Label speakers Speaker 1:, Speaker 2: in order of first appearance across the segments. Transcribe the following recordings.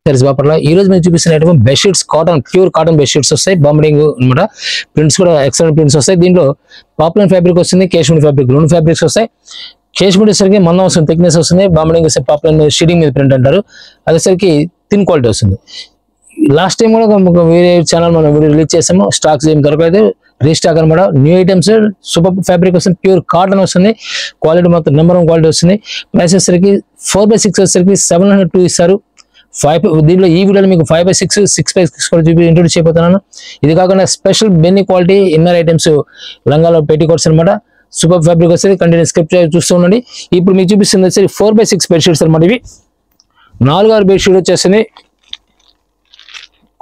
Speaker 1: బాపర్ల ఈ రోజు మేము చూపిస్తున్న bedsheets cotton pure cotton bedsheets వస్తాయి బాంబడింగ్ అనమాట ప్రింట్స్ కూడా ఎక్సలెంట్ ప్రింట్స్ వస్తాయి దీంట్లో పాపులర్ ఫ్యాబ్రిక్ వస్తుంది కేశ్మీర్ ఫ్యాబ్రిక్ రెండు ఫ్యాబ్రిక్స్ వస్తాయి కేశ్మీర్ వచ్చేసరికి మందం వస్తుంది థిక్నెస్ వస్తుంది బాంబడింగ్ వస్తే పాపులర్ మీద షీడింగ్ మీద ప్రింట్ అంటారు అదేసరికి థిన్ క్వాలిటీ వస్తుంది లాస్ట్ టైం కూడా వేరే ఛానల్ మనం వీడియో రిలీజ్ చేసాము స్టాక్స్ ఏం దొరకలేదు రీస్టాక్ అనమాట న్యూ ఐటమ్స్ సూపర్ ఫ్యాబ్రిక్ వస్తుంది ప్యూర్ కాటన్ వస్తుంది క్వాలిటీ మొత్తం నెంబర్ 1 క్వాలిటీ వస్తుంది ప్రైస్ వచ్చేసరికి 4/6 వచ్చేసరికి 702 ఇస్తారు 5 దీంట్లో ఈ వీడియోలో మీకు 5/6 6/6 కూడా చూపి ఇంట్రొడ్యూస్ చేయబోతున్నాను ఇది కాకుండా స్పెషల్ బెన్నీ క్వాలిటీ ఇన్నర్ ఐటమ్స్ లంగాలో పెట్టికోట్స్ అనమాట సూపర్ ఫ్యాబ్రిక్ వస్తుంది కంటిన్యూ స్క్రిప్ట్ చూస్తూ ఉండండి ఇప్పుడు మీకు చూపిస్తుంది వచ్చేసి 4/6 బెడ్షీట్స్ అనమాట ఇవి 4/6 బెడ్షీట్ వచ్చేసింది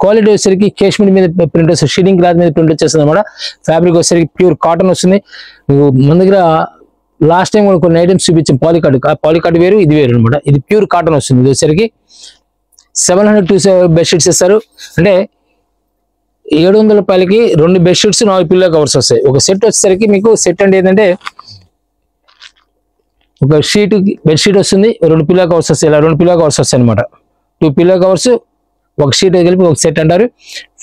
Speaker 1: క్వాలిటీ వచ్చేసరికి కాశ్మీర్ మీద ప్రింట్ వస్తుంది షీడింగ్ క్లాత్ మీద ప్రింట్ వచ్చేస్తుంది అనమాట ఫ్యాబ్రిక్ వచ్చేసరికి ప్యూర్ కాటన్ వస్తుంది మన దగ్గర లాస్ట్ టైం కూడా కొన్ని ఐటమ్స్ చూపించాం పాలికార్డ్ వేరు ఇది వేరు అనమాట ఇది ప్యూర్ కాటన్ వస్తుంది ఇది వచ్చేసరికి 702 బెడ్షీట్స్ ఇస్తారు అంటే 700 రూపాయలకి 2 బెడ్షీట్స్ 4 పిల్లో కవర్స్ వస్తాయి ఒక సెట్ వచ్చేసరికి మీకు సెట్ అంటే ఏంటంటే ఒక షీట్ బెడ్షీట్ వస్తుంది 2 పిల్లో కవర్స్ వస్తాయి ఇలా 2 పిల్లో కవర్స్ వస్తాయి అనమాట 2 పిల్లో కవర్స్ ఒక షీట్ కలిపి ఒక సెట్ అంటారు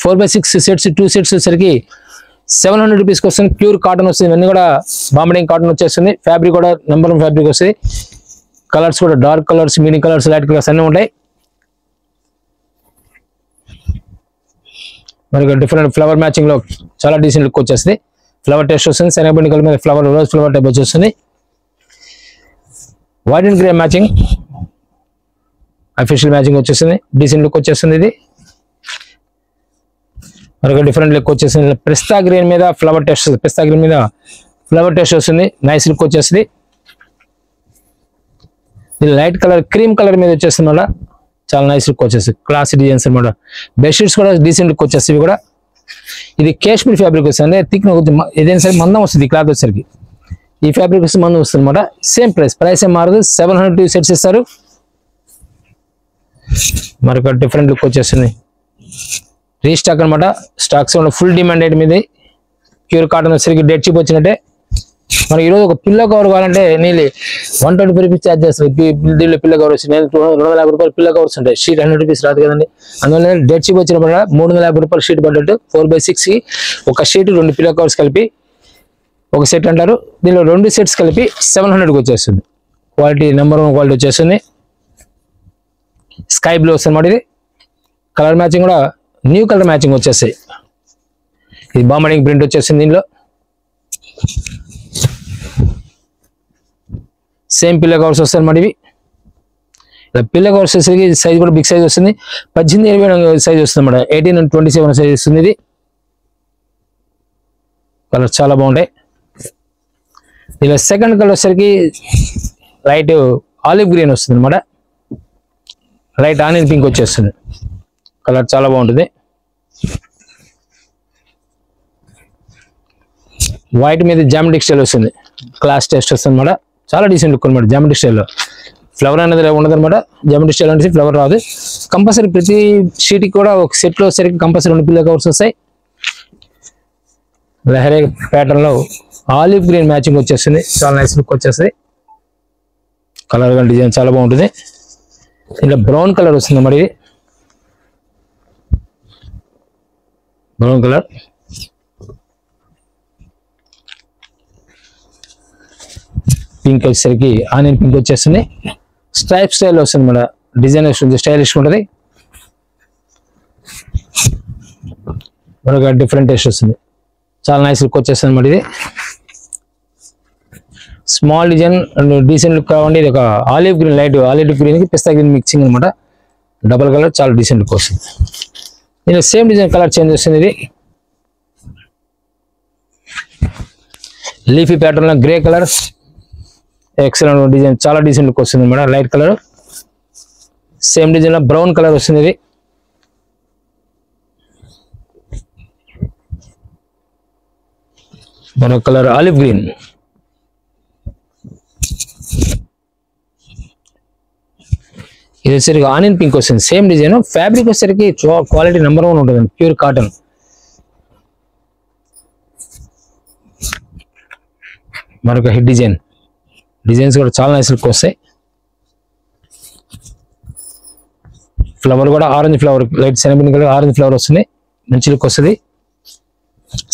Speaker 1: 4/6 సెట్స్ 2 సెట్స్ వచ్చేసరికి 700 రూపీస్కి వస్తుంది ప్యూర్ కాటన్ వస్తుంది ఇవన్నీ కూడా బాంబడింగ్ కాటన్ వచ్చేస్తుంది ఫ్యాబ్రిక్ కూడా నెంబర్ 1 ఫ్యాబ్రిక్ వస్తుంది కలర్స్ కూడా dark colours medium colours light colours అన్నీ ఉంటాయి మనకి డిఫరెంట్ ఫ్లవర్ మ్యాచింగ్ లో చాలా డీసెంట్ లుక్ వచ్చేస్తుంది ఫ్లవర్ టెస్ట్ వస్తుంది శనగపిండి కలర్ మీద ఫ్లవర్ రోజ్ ఫ్లవర్ టైప్ వచ్చేస్తుంది white and grey matching official matching వచ్చేస్తుంది డీసెంట్ లుక్ వచ్చేస్తుంది ఇది మరొక డిఫరెంట్ లుక్ వచ్చేస్తుంది పిస్తా గ్రీన్ మీద ఫ్లవర్ టెస్ట్ పిస్తా గ్రీన్ మీద ఫ్లవర్ టెస్ట్ వస్తుంది నైస్ లుక్ వచ్చేస్తుంది ఇది లైట్ కలర్ క్రీమ్ కలర్ మీద వచ్చేస్తుంది మళ్ళీ చాలా నైస్ లుక్ వచ్చేస్తుంది క్లాసిక్ డిజైన్స్ అనమాట బెడ్షీట్స్ కూడా డీసెంట్ లుక్ వచ్చేస్తుంది కూడా ఇది కాశ్మీర్ ఫ్యాబ్రిక్ వస్తుంది థిక్ ఏదైనా సరే మందం వస్తుంది క్లాత్ వచ్చేసరికి ఈ ఫ్యాబ్రిక్ వస్తే మందం వస్తుంది అనమాట సేమ్ ప్రైస్ ఏం మారదు 702 సెట్స్ ఇస్తారు మరొక డిఫరెంట్ లుక్ వచ్చేస్తుంది రీస్టాక్ అనమాట స్టాక్స్ ఫుల్ డిమాండ్ ఐటమ్ ఇది ప్యూర్ కాటన్ వచ్చేసరికి డెడ్ చీప్ వచ్చినట్టే మనకి ఈరోజు ఒక పిల్లో కవర్ కావాలంటే నీళ్ళు 120 రూపీస్ ఛార్జ్ చేస్తారు దీనిలో పిల్లో కవర్ వచ్చింది 250 రూపాయలు పిల్లో కవర్స్ ఉంటాయి షీట్ 100 రూపీస్ రాదు కదండి అందువల్ల డెడ్ చీప్ వచ్చినప్పుడు 350 రూపాయలు షీట్ పడ్డట్టు 4/6 కి ఒక షీట్ 2 పిల్లో కవర్స్ కలిపి ఒక సెట్ అంటారు దీనిలో 2 సెట్స్ కలిపి 700కి వచ్చేస్తుంది క్వాలిటీ నెంబర్ 1 క్వాలిటీ వచ్చేస్తుంది స్కై బ్లూ వస్తుంది అన్నమాట ఇది కలర్ మ్యాచింగ్ కూడా న్యూ కలర్ మ్యాచింగ్ వచ్చేస్తాయి ఇది బాంబడింగ్ ప్రింట్ వచ్చేస్తుంది దీనిలో సేమ్ పిల్లో కవర్స్ వస్తాయి అన్నమాట ఇవి పిల్లో కవర్స్ వచ్చేసరికి సైజ్ కూడా బిగ్ సైజ్ వస్తుంది 18-20 సైజ్ వస్తుంది అన్నమాట 18 and 27 సైజ్ వస్తుంది ఇది కలర్ చాలా బాగుంటాయి ఇలా సెకండ్ కలర్ వచ్చేసరికి లైట్ ఆలివ్ గ్రీన్ వస్తుంది అన్నమాట లైట్ ఆనియన్ పింక్ వచ్చేస్తుంది కలర్ చాలా బాగుంటుంది వైట్ మీద జామెట్రిక్ స్టైల్ వస్తుంది క్లాస్ టెస్ట్ వస్తుంది అన్నమాట చాలా డీసెంట్ లుక్ అనమాట జామెట్రిక్ స్టైల్లో ఫ్లవర్ అనేది ఉండదు అనమాట జామెట్రిక్ స్టైల్ అంటే ఫ్లవర్ రాదు కంపల్సరీ ప్రతి షీట్కి కూడా ఒక సెట్లో వచ్చేసరికి కంపల్సరీ 2 పిల్లో కవర్స్ వస్తాయి లహరే ప్యాటర్న్ లో ఆలివ్ గ్రీన్ మ్యాచింగ్ వచ్చేస్తుంది చాలా నైస్ లుక్ వచ్చేస్తుంది కలర్ కానీ డిజైన్ చాలా బాగుంటుంది ఇలా బ్రౌన్ కలర్ వస్తుంది మరి బ్రౌన్ కలర్ పింక్ వచ్చేసరికి ఆనియన్ పింక్ వచ్చేస్తుంది స్ట్రైప్ స్టైల్ వస్తుంది మన డిజైన్ వస్తుంది స్టైలిష్ ఉంటుంది మరొక డిఫరెంట్ టేస్ట్ వస్తుంది చాలా నైస్ లుక్ వచ్చేస్తుంది అన్నమాట ఇది small design and decent look కావండి ఇది ఒక olive green light olive green కి పిస్తా గ్రీన్ మిక్సింగ్ అనమాట డబల్ కలర్ చాలా డీసెంట్ లుక్ వస్తుంది దీని సేమ్ డిజైన్ కలర్ చేంజ్ వస్తుంది ఇది లీఫీ ప్యాటర్న్ లో గ్రే కలర్ ఎక్సలెంట్ డిజైన్ చాలా డీసెంట్ లుక్ వస్తుంది అనమాట లైట్ కలర్ సేమ్ డిజైన్ లో బ్రౌన్ కలర్ వస్తుంది ఇది మరో కలర్ ఆలివ్ గ్రీన్ ఇది వచ్చేసరికి ఆనియన్ పింక్ వస్తుంది సేమ్ డిజైన్ ఫ్యాబ్రిక్ వచ్చేసరికి క్వాలిటీ నెంబర్ 1 ఉంటుంది ప్యూర్ కాటన్ మరొక హిట్ డిజైన్స్ కూడా చాలా నైస్ లుక్ వస్తాయి ఫ్లవర్ కూడా ఆరెంజ్ ఫ్లవర్, లైట్ సెనబిన్ కలర్ ఆరెంజ్ ఫ్లవర్ వస్తుంది, మంచి లుక్ వస్తుంది.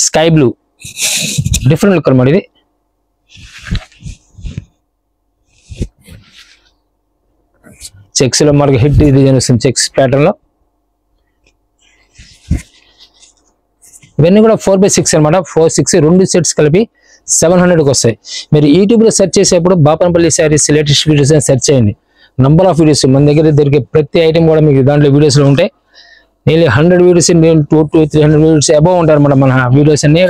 Speaker 1: స్కై బ్లూ డిఫరెంట్ లుక్ అనమాట ఇది. చెక్స్ లో మనకి హిట్ డిజైన్ వస్తుంది, చెక్స్ ప్యాటర్న్ లో. ఇవన్నీ కూడా 4x6 అనమాట. 4-6 2 సెట్స్ కలిపి 700కి వస్తాయి. మీరు యూట్యూబ్ లో సెర్చ్ చేసేప్పుడు బాపనపల్లి శారీస్ లేటెస్ట్ వీడియోస్ అని సెర్చ్ చేయండి. నంబర్ ఆఫ్ వీడియోస్ మన దగ్గర దొరికే ప్రతి ఐటమ్ కూడా మీకు దాంట్లో వీడియోస్ లో ఉంటాయి. నేను 100 వీడియోస్ 200-300 వీడియోస్ అబౌవ్ ఉంటారు అన్నమాట మన వీడియోస్ అన్ని.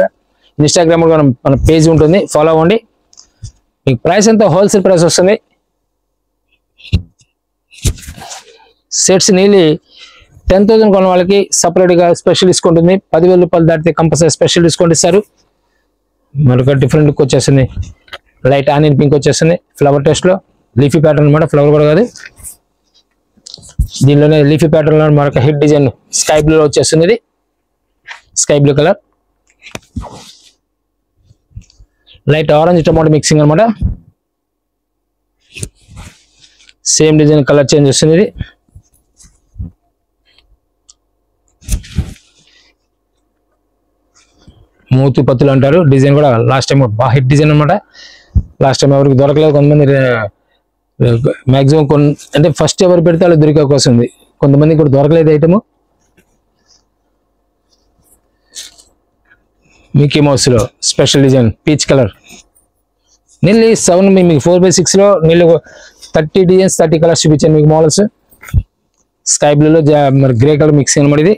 Speaker 1: ఇన్స్టాగ్రామ్ లో మన పేజ్ ఉంటుంది, ఫాలో అవ్వండి. మీకు ప్రైస్ అంతా హోల్సేల్ ప్రైస్ వస్తుంది. సెట్స్ నీళ్ళు 10,000 కొన్న వాళ్ళకి సపరేట్ గా స్పెషల్ డిస్కౌంట్ ఉంది. 10,000 రూపాయలు దాటితే కంపల్సరీ స్పెషల్ డిస్కౌంట్ ఇస్తారు. మరొక డిఫరెంట్ లుక్ వచ్చేస్తుంది, లైట్ ఆనియన్ పింక్ వచ్చేస్తుంది ఫ్లవర్ టెస్ట్ లో. లీఫీ ప్యాటర్న్ అనమాట, ఫ్లవర్ కూడా కాదు. దీనిలోనే లీఫీ ప్యాటర్న్ లో మరొక హిట్ డిజైన్ స్కై బ్లూ లో వచ్చేస్తుంది. ఇది sky blue colour, light orange tomato mixing అనమాట. సేమ్ డిజైన్ కలర్ చేంజ్ వస్తుంది. ఇది మూతి పత్తులు అంటారు, డిజైన్ కూడా లాస్ట్ టైం బాగా హిట్ డిజైన్ అనమాట. లాస్ట్ టైం ఎవరికి దొరకలేదు, కొంతమంది మ్యాక్సిమం అంటే ఫస్ట్ ఎవరు పెడితే వాళ్ళు దొరికే అవకాశం ఉంది, కొంతమంది కూడా దొరకలేదు ఐటమ్. మిక్కీ మౌస్ లో స్పెషల్ డిజైన్ పీచ్ కలర్. నీళ్ళు 7 మీకు 4x6 లో నీళ్ళు 30 డిజైన్స్ 30 కలర్స్ చూపించాను మీకు మోడల్స్. స్కై బ్లూ లో మరి గ్రే కలర్ మిక్సింగ్ అనమాట. ఇది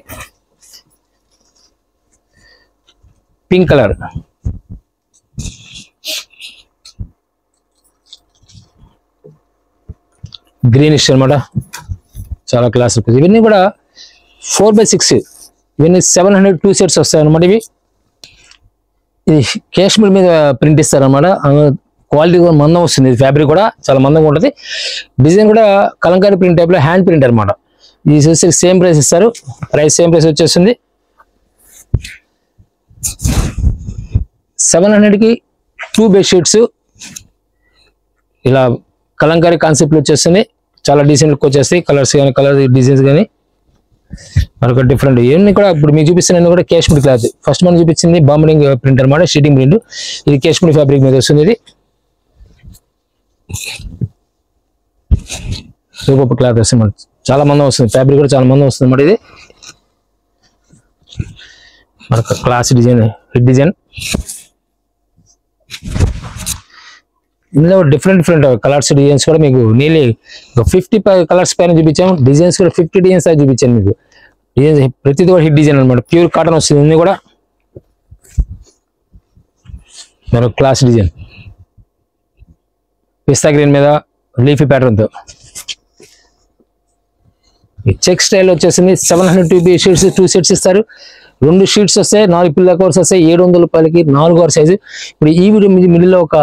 Speaker 1: పింక్ కలర్, గ్రీనిష్ అనమాట, చాలా క్లాస్. ఇవన్నీ కూడా 4x6, ఇవన్నీ 700 2 సెట్స్ వస్తాయి అనమాట. ఇవి ఇది కాశ్మీర్ మీద ప్రింట్ ఇస్తారు అనమాట. క్వాలిటీ కూడా మందం వస్తుంది, ఫ్యాబ్రిక్ కూడా చాలా మందంగా ఉంటుంది. డిజైన్ కూడా కలంకారీ ప్రింట్ టైప్ లో హ్యాండ్ ప్రింట్ అనమాట. ఈ సేమ్ ప్రైస్ ఇస్తారు, ప్రైస్ సేమ్ ప్రైస్ వచ్చేస్తుంది. 700కి 2 బెడ్షీట్స్ ఇలా కలంకారీ కాన్సెప్ట్ వచ్చేస్తుంది. చాలా డీసెంట్ లుక్ వచ్చేస్తాయి, కలర్స్ కానీ కలర్ డిజైన్స్ కానీ. మరొక డిఫరెంట్ ఇవన్నీ కూడా ఇప్పుడు మీకు చూపిస్తున్న కూడా కాశ్మీర్ క్లాత్. ఫస్ట్ మనం చూపించింది బాంబింగ్ ప్రింట్ అనమాట, షీటింగ్ ప్రింట్. ఇది కాశ్మీర్ ఫ్యాబ్రిక్ మీద వస్తుంది. ఇది సూపర్ క్లాత్ వస్తుంది, చాలా మందం వస్తుంది, ఫ్యాబ్రిక్ కూడా చాలా మందం వస్తుంది అన్నమాట. ఇది మరొక క్లాస్ డిజైన్, హిట్ డిజైన్. ఇందులో డిఫరెంట్ కలర్స్ డిజైన్స్ కూడా మీకు నీళ్ళు 50 కలర్స్ పైన చూపించాము. డిజైన్స్ కూడా 50 డిజైన్స్ అయితే చూపించాను మీకు. డిజైన్స్ ప్రతిదీ కూడా హిట్ డిజైన్ అనమాట, ప్యూర్ కాటన్ వస్తుంది. ఇన్ని కూడా మరొక క్లాస్ డిజైన్ పిస్తా గ్రీన్ మీద లీఫీ ప్యాటర్న్ తో. చెక్ స్టైల్ వచ్చేసింది. 700 షీట్స్ 2 సెట్స్ ఇస్తారు. 2 షీట్స్ వస్తాయి, 4 పిల్ల కవర్స్ వస్తాయి. 700 రూపాయలకి 4 కవర్ సైజు. ఇప్పుడు ఈ వీడియో మిడిల్ లో ఒక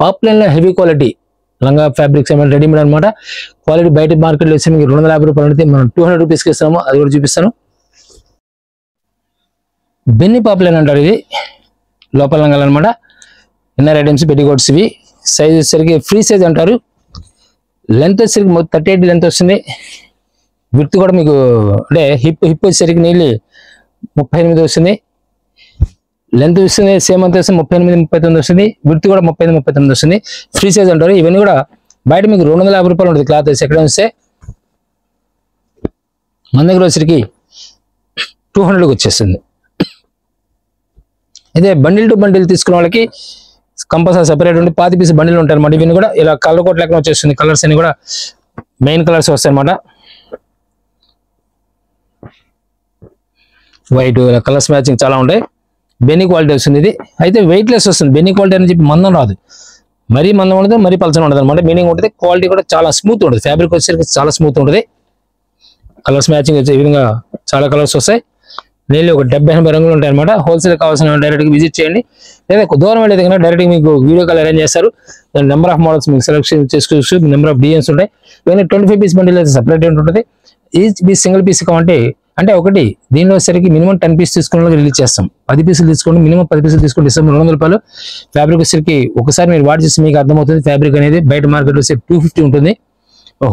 Speaker 1: పాప్లైన్ లో హెవీ క్వాలిటీ లంగా ఫ్యాబ్రిక్స్ రెడీమేడ్ అనమాట. క్వాలిటీ బయట మార్కెట్ లో వచ్చి మీకు 250 రూపాయలు అంటే మనం 200 రూపీస్కి ఇస్తాము, అది కూడా చూపిస్తాను. బెన్ని పాప్లైన్ అంటారు. ఇది లోపల లంగాలు అనమాట, ఇన్నర్ ఐటమ్స్ పెట్టికోట్స్. ఇవి సైజ్ వచ్చేసరికి ఫ్రీ సైజ్ అంటారు. లెంత్ వచ్చేసరికి 38 లెంత్ వస్తుంది. విడ్త్ కూడా మీకు అంటే హిప్ వచ్చేసరికి నీళ్ళు 38 వస్తుంది. లెంత్ వస్తుంది సేమ్ అంత వస్తుంది, 38-39 వస్తుంది. విడ్త్ కూడా 35-39 వస్తుంది. ఫ్రీ సైజ్ అంటారు. ఇవన్నీ కూడా బయట మీకు 250 రూపాయలు ఉంటుంది క్లాత్ వేసి. ఎక్కడ వస్తే మన దగ్గర వచ్చరికి 200కి వచ్చేస్తుంది. అయితే బండిల్ టు బండిల్ తీసుకున్న వాళ్ళకి కంపల్సరీ సెపరేట్ ఉండి 5 పీస్ బండిల్ ఉంటాయి అన్నమాట. ఇవన్నీ కూడా ఇలా కలర్ కోట్ లెక్కన వచ్చేస్తుంది. కలర్స్ అన్ని కూడా మెయిన్ కలర్స్ వస్తాయి అన్నమాట. వైట్ కలర్స్ మ్యాచింగ్ చాలా ఉంటాయి. బెన్నీ క్వాలిటీ వస్తుంది. ఇది అయితే వెయిట్ లెస్ వస్తుంది. బెన్నీ క్వాలిటీ అని చెప్పి మందం రాదు, మరీ మందం ఉండదు, మరీ పలచన ఉండదు అనమాట. మీనింగ్ ఉంటుంది. క్వాలిటీ కూడా చాలా స్మూత్ ఉంటుంది. ఫ్యాబ్రిక్ వచ్చేసరికి చాలా స్మూత్ ఉంటుంది. కలర్స్ మ్యాచింగ్ వచ్చే విధంగా చాలా కలర్స్ వస్తాయి. నీళ్ళు ఒక 70-80 రంగులు ఉంటాయి అనమాట. హోల్సేల్ కావాల్సిన డైరెక్ట్గా విజిట్ చేయండి, లేదా దూరం వెళ్ళేది కన్నా డైరెక్ట్గా మీకు వీడియో కాల్ అరేంజ్ చేస్తారు. దాని నెంబర్ ఆఫ్ మోడల్స్ మీకు సెలెక్షన్ చేసుకోవచ్చు. నెంబర్ ఆఫ్ డిజైన్స్ ఉంటాయి. ఇవన్నీ 25 పీస్ బండిల్ అయితే సపరేట్ ఉంటుంది. ఈచ్ పీస్ సింగిల్ పీస్ అంటే ఒకటి దీనిలో వచ్చేసరికి మినిమం 10 పీస్ తీసుకున్న రిలీజ్ చేస్తాం. 10 పీసులు తీసుకోండి, మినిమం 10 పీసులు తీసుకుంటే ఇస్తాం 200 రూపాయలు. ఫ్యాబ్రిక్ వచ్చేసరికి ఒకసారి మీరు వాడి చేస్తే మీకు అర్థమవుతుంది. ఫ్యాబ్రిక్ అనేది బయట మార్కెట్ వచ్చి 250 ఉంటుంది,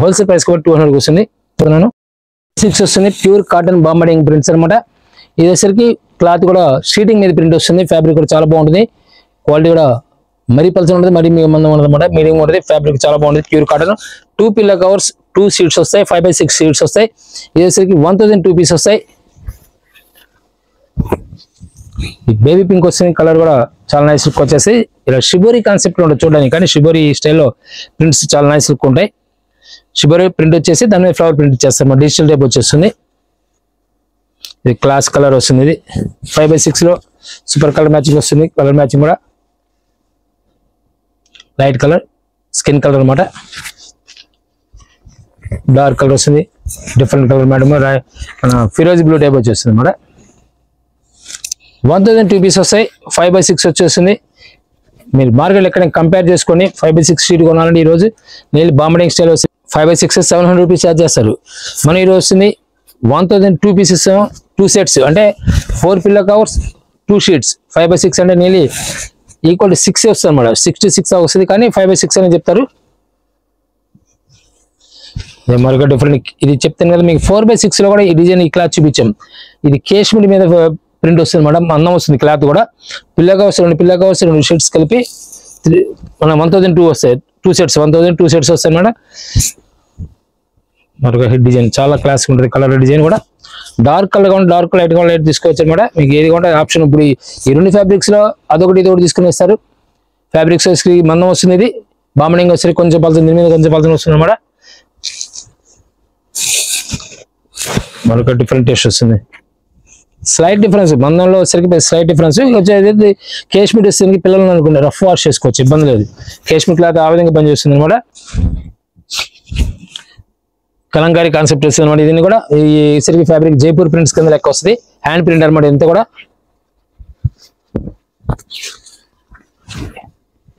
Speaker 1: హోల్సేల్ ప్రైస్ కూడా 200 వస్తుంది. 6 వస్తుంది ప్యూర్ కాటన్ బాంబడింగ్ ప్రింట్స్ అనమాట. ఇది వచ్చేసరికి క్లాత్ కూడా షీటింగ్ మీద ప్రింట్ వస్తుంది. ఫ్యాబ్రిక్ కూడా చాలా బాగుంటుంది. క్వాలిటీ కూడా మరీ పల్చగా ఉంటుంది, మరీ మందం ఉండదు అనమాట, మీడియం ఉంటుంది. ఫ్యాబ్రిక్ చాలా బాగుంటుంది. Pure cotton. 2 pillow covers, 2 sheets వస్తాయి. 5x6 షీట్స్ వస్తాయి. ఇది వచ్చేసరికి 1002 పీస్ వస్తాయి. ఈ బేబీ పింక్ వస్తుంది. కలర్ కూడా చాలా నైస్ లుక్ వచ్చేసి ఇలా షిబోరీ కాన్సెప్ట్ లో ఉంటుంది చూడడానికి, కానీ షిబోరీ స్టైల్లో ప్రింట్స్ చాలా నైస్ లుక్ ఉంటాయి. షిబోరీ ప్రింట్ వచ్చేసి దాని మీద ఫ్లవర్ ప్రింట్ ఇచ్చేస్తారు. డిజిటల్ టైప్ వచ్చేస్తుంది. ఇది క్లాస్ కలర్ వస్తుంది. ఇది 5x6 లో సూపర్ కలర్ మ్యాచింగ్ వస్తుంది. కలర్ మ్యాచింగ్ కూడా లైట్ కలర్, స్కిన్ కలర్ అనమాట. డార్క్ కలర్ వస్తుంది. డిఫరెంట్ కలర్ మేడం ఫిరోజీ బ్లూ టైప్ వచ్చేస్తుంది అనమాట. 1002 పీస్ వస్తాయి. 5x6 వచ్చేస్తుంది. మీరు మార్కెట్ ఎక్కడ కంపేర్ చేసుకొని 5x6 షీట్ కొనాలంటే ఈరోజు నేను బాంబడింగ్ స్టైల్ వస్తుంది. 5x6 700 రూపీస్ ఛార్జ్ చేస్తారు. మనం ఈరోజు వస్తుంది 1002 పీసెస్, 2 సెట్స్ అంటే 4 పిల్లో కవర్స్, 2 షీట్స్. 5x6 అంటే నీళ్ళు ఈక్వల్ టు 6 వస్తుంది అనమాట. 66 వస్తుంది, కానీ 5x6 అని చెప్తారు. మరొక డిఫరెంట్ ఇది చెప్తాను కదా మీకు. 4x6 లో కూడా ఈ డిజైన్ ఈ క్లాత్ చూపించాం. ఇది కేశ్మీర్ మీద ప్రింట్ వస్తుంది మేడం, అందం వస్తుంది. క్లాత్ కూడా pillow covers, 2 pillow covers, 2 sheets కలిపి మన 1002 వస్తాయి. 2 సెట్స్ 1002 సెట్స్ వస్తాయి మేడం. మరొక హెడ్ డిజైన్ చాలా క్లాస్ ఉంటుంది. కలర్ డిజైన్ కూడా డార్క్ కలర్ కావాలి, డార్క్ లైట్ కావాలి, లైట్ తీసుకోవచ్చు అనమాట. మీకు ఏది కావాలి ఆప్షన్. ఇప్పుడు ఈ 2 ఫ్యాబ్రిక్స్ లో అదొకటి ఇదొకటి తీసుకుని ఇస్తారు. ఫ్యాబ్రిక్స్ వచ్చి మందం వస్తుంది. ఇది బాంబడింగ్ వచ్చి కొంచెం పలుతుంది, దీని మీద కొంచెం పలుతుంది వస్తుంది అనమాట. మరొక డిఫరెంట్ టేస్ట్ వస్తుంది. స్లైట్ డిఫరెన్స్ మందంలో వచ్చేసరికి స్లైట్ డిఫరెన్స్ వచ్చేది. కేశ్మీర్ వస్తుంది పిల్లలు అనుకుంటే రఫ్ వాష్ చేసుకోవచ్చు, ఇబ్బంది లేదు. కేశ్మీర్ క్లాత్ ఆ విధంగా పనిచేస్తుంది అనమాట. కలంకారీ కాన్సెప్ట్ వస్తుంది అనమాట. దీన్ని కూడా ఈ సరికి ఫ్యాబ్రిక్ జైపూర్ ప్రింట్స్ కింద లెక్క వస్తుంది. హ్యాండ్ ప్రింట్ అనమాట. ఎంత కూడా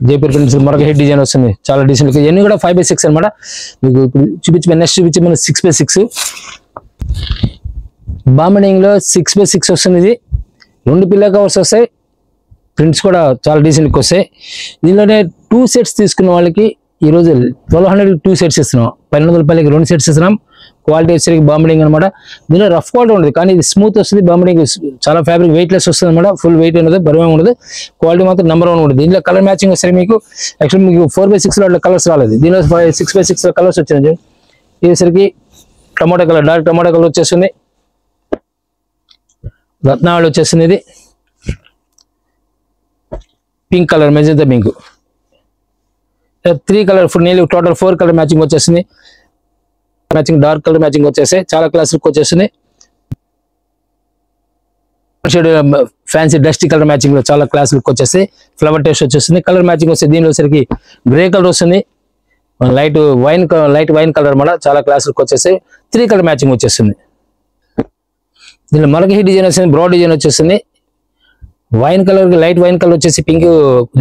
Speaker 1: జైపూర్ ప్రింట్స్. మరొక హెడ్ డిజైన్ వస్తుంది చాలా డీసెంట్. ఇవన్నీ కూడా 5x6 అనమాట. మీకు చూపించి నెక్స్ట్ చూపించి 6x6 బాంబడింగ్ లో 6x6 వస్తుంది. ఇది 2 పిల్లో కవర్స్ వస్తాయి. ప్రింట్స్ కూడా చాలా డీసెంట్ వస్తాయి. దీనిలోనే 2 సెట్స్ తీసుకున్న వాళ్ళకి ఈరోజు 1200 2 సెట్స్ ఇస్తున్నాం. 1200 రూపాయలకి 2 సెట్స్ ఇస్తున్నాం. క్వాలిటీ వచ్చేసరికి బాంబడింగ్ అనమాట. దీనిలో రఫ్ క్వాలిటీ ఉంటుంది, కానీ ఇది స్మూత్ వస్తుంది. బాంబడింగ్ చాలా ఫ్యాబ్రిక్ వెయిట్ లెస్ వస్తుంది అనమాట. ఫుల్ వెయిట్ ఉండదు, బరువు ఉండదు. క్వాలిటీ మాత్రం నెంబర్ 1 ఉంటుంది. దీనిలో కలర్ మ్యాచింగ్ వస్తే మీకు యాక్చువల్ మీకు 4x6 లో కలర్స్ రాలేదు. దీనిలో 6x6 లో కలర్స్ వచ్చినాయి. ఇది సరికి tomato colour, dark tomato colour వచ్చేస్తుంది. రత్నావళి వచ్చేస్తుంది. ఇది pink colour, magenta pink. 3 colour నీళ్ళు టోటల్ 4 కలర్ మ్యాచింగ్ వచ్చేస్తుంది. మ్యాచింగ్ డార్క్ కలర్ మ్యాచింగ్ వచ్చేస్తాయి. చాలా క్లాస్ లుక్ వచ్చేస్తుంది. ఫ్యాన్సీ డస్టీ కలర్ మ్యాచింగ్ లో చాలా క్లాస్ లుక్ వచ్చేసి ఫ్లవర్ టేస్ట్ వచ్చేస్తుంది. కలర్ మ్యాచింగ్ వస్తుంది. దీనిలో సరికి గ్రే కలర్ వస్తుంది. లైట్ వైన్ కలర్ అనమాట. చాలా క్లాస్ లుక్ వచ్చేసి 3 కలర్ మ్యాచింగ్ వచ్చేస్తుంది. దీనిలో మరొక హీ డిజైన్ వస్తుంది. బ్రాడ్ డిజైన్ వచ్చేస్తుంది. Wine colour, light wine colour వచ్చేసి పింక్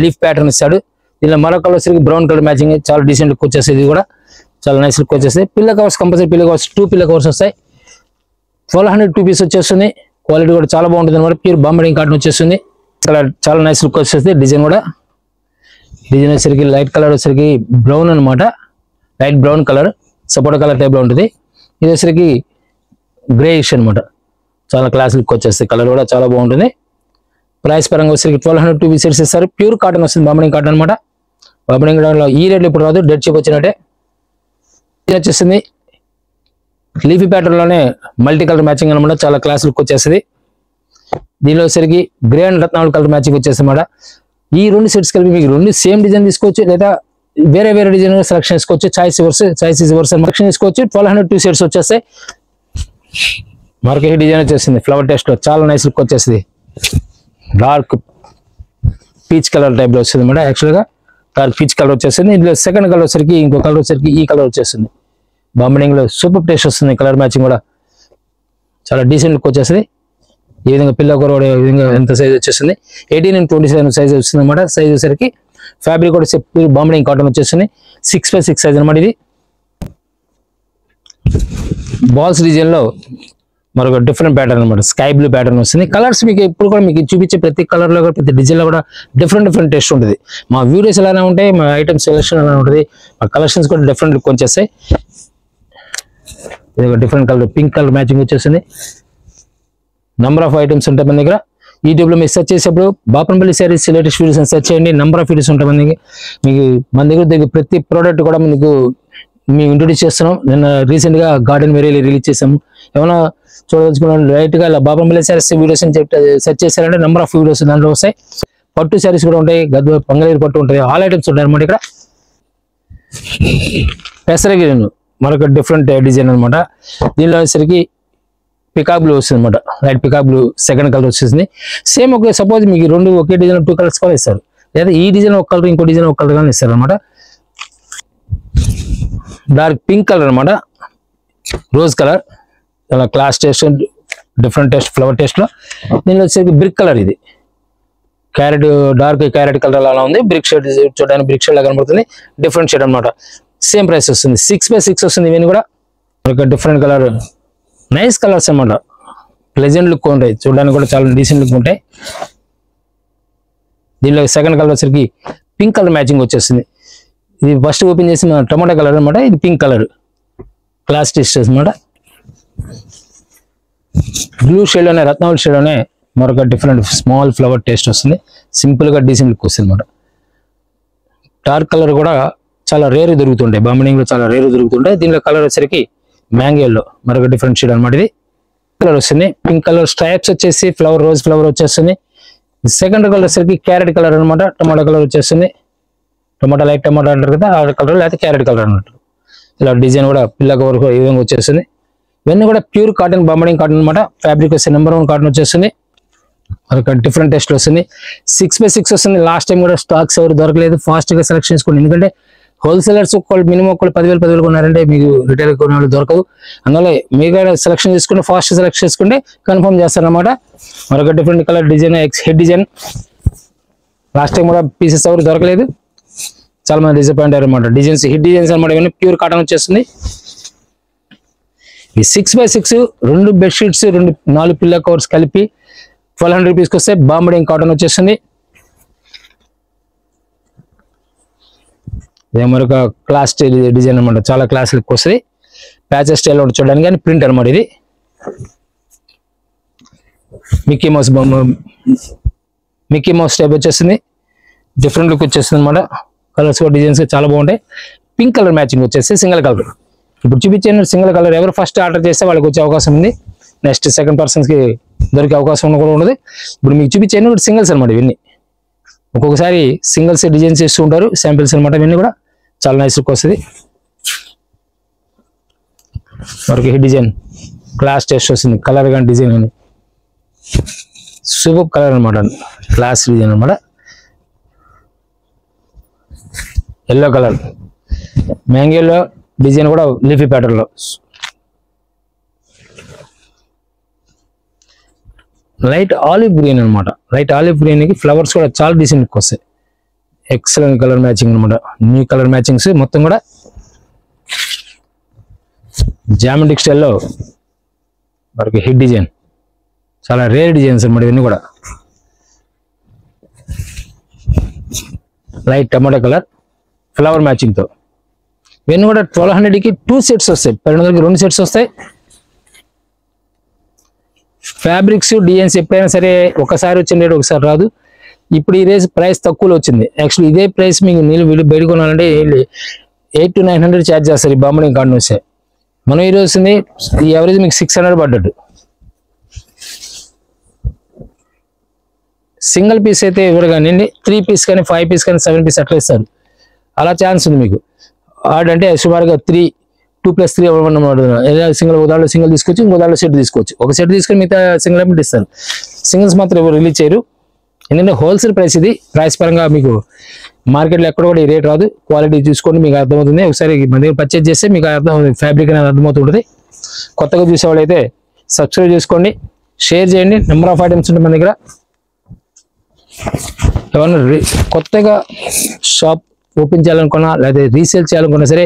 Speaker 1: లీఫ్ ప్యాటర్న్ ఇస్తాడు. దీనిలో మరొక కలర్ వచ్చేసి బ్రౌన్ కలర్ మ్యాచింగ్. చాలా డీసెంట్ లుక్ వచ్చేసి ఇది కూడా చాలా నైస్ లుక్ వచ్చేసి. Pillow covers compulsory pillow covers 2 pillow covers వస్తాయి. 1202 పీస్ వచ్చేస్తుంది. క్వాలిటీ కూడా చాలా బాగుంటుంది అనమాట. ప్యూర్ బాంబడింగ్ కాటన్ వచ్చేస్తుంది. చాలా నైస్ లుక్ వచ్చేస్తుంది. డిజైన్ కూడా డిజైన్ వచ్చేసరికి లైట్ కలర్ వచ్చేసరికి బ్రౌన్ అనమాట. లైట్ బ్రౌన్ కలర్, సపోటా కలర్ టైప్ లో ఉంటుంది. ఇది వచ్చేసరికి గ్రేయిష్ అనమాట. చాలా క్లాస్ లుక్ వచ్చేస్తుంది. కలర్ కూడా చాలా బాగుంటుంది. ప్రైస్ పరంగా వచ్చేసరికి 1202 పీస్ సెట్స్ ఇస్తారు. ప్యూర్ కాటన్ వస్తుంది. బాంబడింగ్ కాటన్ అనమాట. బాంబడింగ్ ఈ రేట్లు ఇప్పుడు రాదు, డెడ్ షేప్ వచ్చినట్టే. ఇది వచ్చేసింది లీఫీ ప్యాటర్న్ లోనే మల్టీ కలర్ మ్యాచింగ్ అనమాట. చాలా క్లాస్ లుక్ వచ్చేస్తుంది. దీనిలో వచ్చేసరికి గ్రే అండ్ రత్నావళి కలర్ మ్యాచింగ్ వచ్చేసి అనమాట. ఈ 2 సెట్స్ కలిపి మీకు 2 సేమ్ డిజైన్ తీసుకోవచ్చు, లేదా వేరే వేరే డిజైన్ సెలెక్షన్ చేసుకోవచ్చు. చాయిస్ సెలెక్షన్ తీసుకోవచ్చు. 1202 సెట్స్ వచ్చేస్తాయి. మరొక డిజైన్ వచ్చేసింది ఫ్లవర్ టెస్ట్ లో. చాలా నైస్ లుక్ వచ్చేసింది. డార్క్ పీచ్ కలర్ టైప్ లో వస్తుంది అనమాట. యాక్చువల్ గా డార్క్ పీచ్ కలర్ వచ్చేస్తుంది. ఇందులో సెకండ్ కలర్ వచ్చేసరికి ఇంకో కలర్ వచ్చేసరికి ఈ కలర్ వచ్చేస్తుంది. బాంబడింగ్ లో సూపర్ టేస్ట్ వస్తుంది. కలర్ మ్యాచింగ్ కూడా చాలా డీసెంట్ లుక్ వచ్చేస్తుంది. ఈ విధంగా పిల్ల కూర కూడా ఈ విధంగా ఎంత సైజ్ వచ్చేస్తుంది. 18 and 27 సైజ్ వస్తుంది అనమాట. సైజ్ వచ్చేసరికి ఫ్యాబ్రిక్ కూడా బాంబడింగ్ కాటన్ వచ్చేస్తుంది. 6x6 సైజ్ అనమాట. ఇది బాల్స్ డిజైన్ లో మరొక డిఫరెంట్ ప్యాటర్న్ అనమాట. స్కై బ్లూ ప్యాటర్న్ వస్తుంది. కలర్స్ మీకు ఇప్పుడు కూడా మీకు చూపించే ప్రతి కలర్ లో ప్రతి డిజైన్ లో కూడా డిఫరెంట్ టేస్ట్ ఉంటుంది. మా వీడియోస్ ఎలానే ఉంటాయి, మా ఐటమ్ సెలెక్షన్ ఎలా ఉంటుంది, మా కలెక్షన్స్ కూడా డిఫరెంట్ లుక్ వచ్చేస్తాయి. ఇది ఒక different colour, pink colour matching వచ్చేసింది. నంబర్ ఆఫ్ ఐటమ్స్ ఉంటాయి మన దగ్గర. యూట్యూబ్లో మీరు సెర్చ్ చేసేప్పుడు బాపనపల్లి శారీస్ లేటెస్ట్ వీడియోస్ అని సెర్చ్ చేయండి. నంబర్ ఆఫ్ వీడియోస్ ఉంటాయి మీకు మన దగ్గర ప్రతి ప్రోడక్ట్ కూడా మీకు మేము ఇంట్రొడ్యూస్ చేస్తున్నాం. నిన్న రీసెంట్గా గార్డెన్ వెరీలు రిలీజ్ చేసాము. ఏమైనా చూడదలుచుకున్నాను రైట్గా ఇలా బాపనపల్లి శారీస్ వీడియోస్ అని సెర్చ్ చేశారంటే నంబర్ ఆఫ్ వీడియోస్ దాంట్లో వస్తాయి. పట్టు శారీస్ కూడా ఉంటాయి, పంగళీరు పట్టు ఉంటుంది, ఆల్ ఐటమ్స్ ఉంటాయి అనమాట. ఇక్కడ పెసరగిరిను మరొక డిఫరెంట్ డిజైన్ అనమాట. దీనిలో వచ్చేసరికి పికాక్ బ్లూ వస్తుంది అనమాట. Light peacock blue second colour వచ్చేసింది. సేమ్ ఒక సపోజ్ మీకు రెండు ఒకే డిజైన్ 2 కలర్స్ కూడా ఇస్తారు, లేదా ఈ డిజైన్ ఒక కలర్ ఇంకో డిజైన్ ఒక కలర్ కానీ ఇస్తారు అనమాట. డార్క్ పింక్ కలర్ అనమాట, రోజ్ కలర్, అలా class taste, different taste, flower టేస్ట్లో. దీనిలో వచ్చేసరికి బ్రిక్ కలర్, ఇది క్యారెట్, డార్క్ క్యారెట్ కలర్ అలా ఉంది. బ్రిక్ షేడ్ చూడడానికి బ్రిక్ షేడ్ లా కనబడుతుంది, డిఫరెంట్ షేడ్ అనమాట. సేమ్ ప్రైస్ వస్తుంది, 6x6 వస్తుంది. ఇవన్నీ కూడా ఒక డిఫరెంట్ కలర్, నైస్ కలర్స్ అనమాట. ప్లెజెంట్ లుక్ ఉంటాయి, చూడడానికి కూడా చాలా డీసెంట్ లుక్ ఉంటాయి. దీనిలో సెకండ్ కలర్ వచ్చరికి పింక్ కలర్ మ్యాచింగ్ వచ్చేస్తుంది. ఇది ఫస్ట్ ఓపెన్ చేసి టమాటా కలర్ అనమాట. ఇది పింక్ కలర్, క్లాస్ టేస్ట్ అనమాట. బ్లూ షేడ్లోనే, రత్నావళి షేడ్లోనే మరొక డిఫరెంట్ స్మాల్ ఫ్లవర్ టేస్ట్ వస్తుంది. సింపుల్గా డీసెంట్ లుక్ వస్తుంది అనమాట. డార్క్ కలర్ కూడా చాలా రేరు దొరుకుతుంటాయి, బాంబింగ్లో చాలా రేరు దొరుకుతుంటాయి. దీనిలో కలర్ వచ్చరికి మ్యాంగోలో మరొక డిఫరెంట్ షేడ్ అనమాట. ఇది కలర్ వస్తుంది. పింక్ కలర్ స్ట్రైప్స్ వచ్చేసి ఫ్లవర్, రోజ్ ఫ్లవర్ వచ్చేస్తుంది. సెకండ్ కలర్ వచ్చరికి క్యారెట్ కలర్ అనమాట. టమాటా కలర్ వచ్చేస్తుంది. టమాటా లైట్ టమాటా అంటారు కదా, ఆ కలర్, లేకపోతే క్యారెట్ కలర్ అన్నట్టు. ఇలా డిజైన్ కూడా పిల్ల కవర్ ఈ విధంగా వచ్చేస్తుంది. ఇవన్నీ కూడా ప్యూర్ కాటన్, బాంబింగ్ కాటన్ అనమాట. ఫ్యాబ్రిక్ వస్తే నెంబర్ 1 కాటన్ వచ్చేస్తుంది. ఒక డిఫరెంట్ టెస్ట్ వస్తుంది. 6x6 వస్తుంది. లాస్ట్ టైం కూడా స్టాక్స్ ఎవరు దొరకలేదు, ఫాస్ట్గా సెలెక్షన్ చేసుకోండి. ఎందుకంటే హోల్సేలర్స్ మినిమం 10,000 కొన్నారంటే మీకు రిటైల్ కొనే వాళ్ళు దొరకదు. అందువల్ల మీరు సెలెక్షన్ చేసుకుంటే, ఫాస్ట్ సెలెక్షన్ చేసుకుంటే కన్ఫర్మ్ చేస్తారనమాట. మరొక different colour design, head design. Last time కూడా పీసెస్ ఎవరు దొరకలేదు, చాలా మంది డిసప్పాయింట్ అయ్యారు అనమాట. డిజైన్స్ హిట్ డిజైన్స్ అనమాట. ఇవన్నీ ప్యూర్ కాటన్ వచ్చేస్తుంది. ఈ 6x6 2 బెడ్షీట్స్, 4 పిల్ల కవర్స్ కలిపి 1200 రూపీస్కి వస్తే బాంబింగ్ కాటన్ వచ్చేస్తుంది. ఇదే మరొక క్లాస్ డిజైన్ అనమాట, చాలా క్లాస్ లుక్ వస్తుంది. ప్యాచెస్ స్టైల్లో చూడడానికి, కానీ ప్రింట్ అనమాట. ఇది మిక్కీ మౌస్ బొమ్మ, మిక్కీ మౌస్ టైప్ వచ్చేస్తుంది. డిఫరెంట్ లుక్ వచ్చేస్తుంది అనమాట. కలర్స్ డిజైన్స్ చాలా బాగుంటాయి. పింక్ కలర్ మ్యాచింగ్ వచ్చేసి సింగిల్ కలర్. ఇప్పుడు చూపించే సింగిల్ కలర్ ఎవరు ఫస్ట్ ఆర్డర్ చేస్తే వాళ్ళకి వచ్చే అవకాశం ఉంది. నెక్స్ట్ సెకండ్ పర్సన్స్కి దొరికే అవకాశం కూడా ఉండదు. ఇప్పుడు మీకు చూపించే సింగిల్స్ అనమాట. ఇవన్నీ ఒక్కొక్కసారి సింగిల్స్ డిజైన్స్ చేస్తూ ఉంటారు, శాంపిల్స్ అనమాట. ఇవన్నీ కూడా చాలా నైస్ లుక్ వస్తుంది. మరొక హిట్ డిజైన్, క్లాస్ టెస్ట్ వస్తుంది. కలర్ కానీ డిజైన్ కానీ సూపర్ కలర్ అనమాట. క్లాస్ డిజైన్ అనమాట. ఎల్లో కలర్, మ్యాంగోలో డిజైన్ కూడా లీఫీ ప్యాటర్న్లో. లైట్ ఆలివ్ గ్రీన్ అనమాట. లైట్ ఆలివ్ గ్రీన్కి ఫ్లవర్స్ కూడా చాలా డీసెంట్ లుక్ వస్తాయి. ఎక్సలెంట్ కలర్ మ్యాచింగ్ అనమాట. న్యూ కలర్ మ్యాచింగ్స్ మొత్తం కూడా జామెట్రిక్ స్టైల్లో. మరొక హిట్ డిజైన్, చాలా రేర్ డిజైన్స్ అనమాట. ఇవన్నీ కూడా లైట్ టమాటా కలర్ ఫ్లవర్ మ్యాచింగ్తో. ఇవన్నీ కూడా 1200కి 2 సెట్స్ వస్తాయి. 1200కి 2 సెట్స్ వస్తాయి. ఫ్యాబ్రిక్స్ డిజైన్స్ ఎప్పుడైనా సరే ఒకసారి వచ్చిన రేట్ ఒకసారి రాదు. ఇప్పుడు ఈ రేస్ ప్రైస్ తక్కువలో వచ్చింది. యాక్చువల్లీ ఇదే ప్రైస్ మీకు వీళ్ళు బయట కొనాలంటే 800 to 900 ఛార్జ్ చేస్తారు. ఈ బాంబింగ్ కాటన్ వస్తే మనం ఈరోజు వస్తుంది ఈ ఎవరేజ్ మీకు 600 పడ్డట్టు. సింగిల్ పీస్ అయితే ఇవ్వరు కానీ 3 పీస్ కానీ 5 పీస్ కానీ 7 పీస్ అట్లా ఇస్తారు. అలా ఛాన్స్ ఉంది మీకు. అంటే సుమారుగా 2+3 ఇవ్వడం. సింగిల్ ఉదాహరణ సింగిల్ తీసుకోవచ్చు, ఇంకో ఉదాహరణ సెట్ తీసుకోవచ్చు. ఒక సెట్ తీసుకొని మిగతా సింగిల్ అమౌంట్ ఇస్తారు. సింగిల్స్ మాత్రం ఎవరు రిలీజ్ చేయరు. ఎందుకంటే హోల్సేల్ ప్రైస్ ఇది. ప్రైస్ పరంగా మీకు మార్కెట్లో ఎక్కడ కూడా ఈ రేట్ రాదు. క్వాలిటీ చూసుకోండి, మీకు అర్థమవుతుంది. ఒకసారి మన దగ్గర పర్చేజ్ చేస్తే మీకు అర్థమవుతుంది, ఫ్యాబ్రిక్ అనేది అర్థమవుతుంటుంది. కొత్తగా చూసేవాళ్ళు అయితే సబ్స్క్రైబ్ చేసుకోండి, షేర్ చేయండి. నెంబర్ ఆఫ్ ఐటమ్స్ ఉంటాయి మన దగ్గర. ఏమన్నా కొత్తగా షాప్ ఓపెన్ చేయాలనుకున్నా లేదా రీసేల్ చేయాలనుకున్నా సరే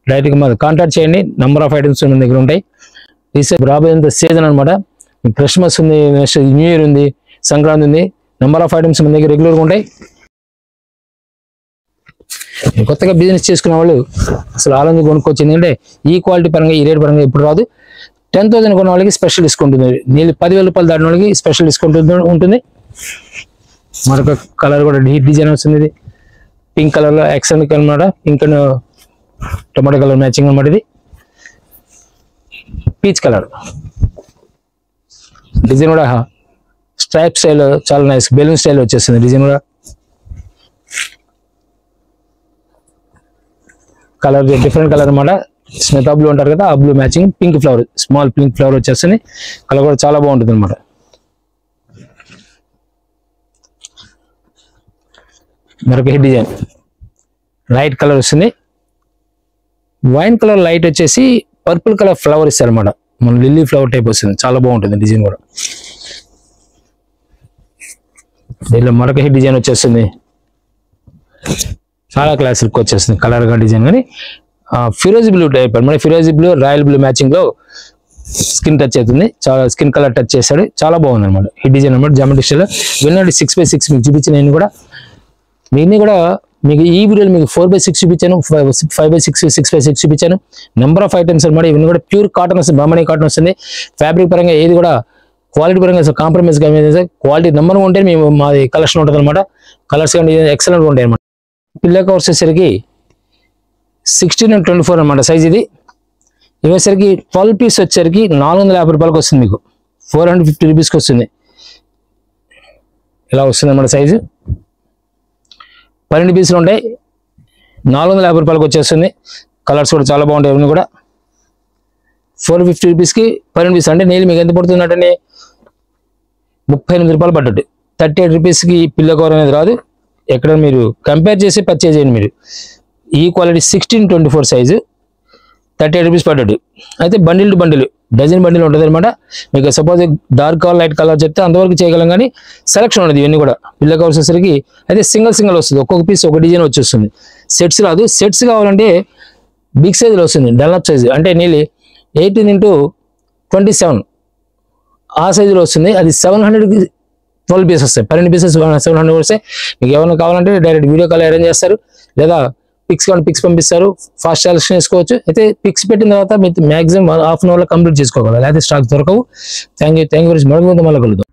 Speaker 1: డైరెక్ట్గా మాకు కాంటాక్ట్ చేయండి. నెంబర్ ఆఫ్ ఐటమ్స్ మన దగ్గర ఉంటాయి. రీసేల్ రాబోయేంత సీజన్ అనమాట. క్రిస్మస్ ఉంది, నెక్స్ట్ న్యూ ఇయర్ ఉంది, సంక్రాంతి ఉంది. నెంబర్ ఆఫ్ ఐటమ్స్ మన దగ్గర రెగ్యులర్గా ఉంటాయి. కొత్తగా బిజినెస్ చేసుకునే వాళ్ళు అసలు ఆలోచన కొనుక్కోవచ్చు. ఎందుకంటే ఈ క్వాలిటీ పరంగా ఈ రేట్ పరంగా ఎప్పుడు రాదు. 10,000 కొన్న వాళ్ళకి స్పెషల్ డిస్కౌంట్ ఉంది. నీళ్ళు 10,000 రూపాయలు దాటిన వాళ్ళకి స్పెషల్ డిస్కౌంట్ ఉంటుంది. మరొక కలర్ కూడా డీప్ డిజైన్ వస్తుంది. ఇది పింక్ కలర్ లో ఎక్సెంట్ అనమాట. Pink and tomato colour matching అనమాట. ఇది పీచ్ కలర్ డిజైన్ కూడా స్ట్రైప్ స్టైల్ చాలా నైస్ బెలూన్ స్టైల్ వచ్చేస్తుంది. డిజైన్ కూడా కలర్ డిఫరెంట్ కలర్ అనమాట. స్మితా బ్లూ అంటారు కదా, ఆ blue matching pink flower, small pink flower వచ్చేస్తుంది. కలర్ కూడా చాలా బాగుంటుంది అనమాట. మరొక డిజైన్ లైట్ కలర్ వస్తుంది. వైన్ కలర్ లైట్ వచ్చేసి పర్పుల్ కలర్ ఫ్లవర్ ఇస్తారు అనమాట. మన లిల్లీ ఫ్లవర్ టైప్ వస్తుంది. చాలా బాగుంటుంది డిజైన్ కూడా. దీనిలో మరొక డిజైన్ వచ్చేస్తుంది. చాలా క్లాస్ లుక్ వచ్చేస్తుంది కలర్ గా డిజైన్. కానీ ఫిరోజీ బ్లూ టైప్ అనమాట. ఫిరోజీ బ్లూ రాయల్ బ్లూ మ్యాచింగ్ లో స్కిన్ టచ్ అవుతుంది. చాలా స్కిన్ కలర్ టచ్ చేశాడు. చాలా బాగుంది అనమాట ఈ డిజైన్ అనమాట. జామెట్రీ స్టైల్ విన్నాడు 6x6 మీకు చూపించిన నేను కూడా మీని కూడా మీకు ఈ వీడియోలో మీకు 4x6 చూపించాను, 5x6, 6x6 చూపించాను. నెంబర్ ఆఫ్ ఐటమ్స్ అనమాట. ఇవన్నీ కూడా ప్యూర్ కాటన్ వస్తుంది, బామణి కాటన్ వస్తుంది. ఫ్యాబ్రిక్ పరంగా ఏది కూడా క్వాలిటీ పరంగా కాంప్రమైజ్ క్వాలిటీ నెంబర్ ఉంటే మేము మాది కలెక్షన్ ఉంటుంది అనమాట. కలర్స్ కానీ ఎక్సలెంట్ ఉంటాయి అనమాట. పిల్ల కవర్స్ వచ్చేసరికి 16 and 24 అనమాట సైజ్. ఇది ఇవేసరికి 12 పీస్ వచ్చేసరికి 450 రూపాయలకి వస్తుంది. మీకు 450 రూపీస్కి వస్తుంది. ఇలా వస్తుంది అనమాట సైజు. 12 పీసులు ఉంటాయి, 450 రూపాయలకి వచ్చేస్తుంది. కలర్స్ కూడా చాలా బాగుంటాయి. ఇవన్నీ కూడా 450 రూపీస్కి 12 పీస్ అంటే నేను మీకు ఎంత పడుతుంది అంటే 38 రూపాయలు పడ్డట్టు. 38 రూపీస్కి పిల్ల కవర్ అనేది రాదు. ఎక్కడ మీరు కంపేర్ చేసి పర్చేజ్ చేయండి. మీరు ఈ క్వాలిటీ 16-24 సైజు 38 రూపీస్ పడ్డట్టు. అయితే bundle to bundle dozen bundle ఉంటుంది అనమాట. మీకు suppose dark colour light colour చెప్తే అంతవరకు చేయగలం, కానీ సెలక్షన్ ఉండదు ఇవన్నీ కూడా. పిల్ల కవర్స్ వచ్చేసరికి అయితే సింగిల్ వస్తుంది. ఒక్కొక్క పీస్ ఒక డిజైన్ వచ్చేస్తుంది. సెట్స్ రాదు. సెట్స్ కావాలంటే బిగ్ సైజులో వస్తుంది. డెవలప్ సైజు అంటే నీళ్ళు 18x27 ఆ సైజులో వస్తుంది. అది 700కి 12 పీసెస్ వస్తాయి. 12 పీసెస్ 700 వస్తాయి. మీకు ఏమైనా కావాలంటే డైరెక్ట్ వీడియో కాల్ అరేంజ్ చేస్తారు, లేదా పిక్స్ కావాలి పిక్స్ పంపిస్తారు. ఫాస్ట్ సెలెక్షన్ చేసుకోవచ్చు. అయితే పిక్స్ పెట్టిన తర్వాత మీకు మాక్సిమం హాఫ్ అన్ అవర్లో కంప్లీట్ చేసుకోగలరు. అయితే స్టాక్ దొరకవు. Thank you very much. మళ్ళీ కలుద్దాం.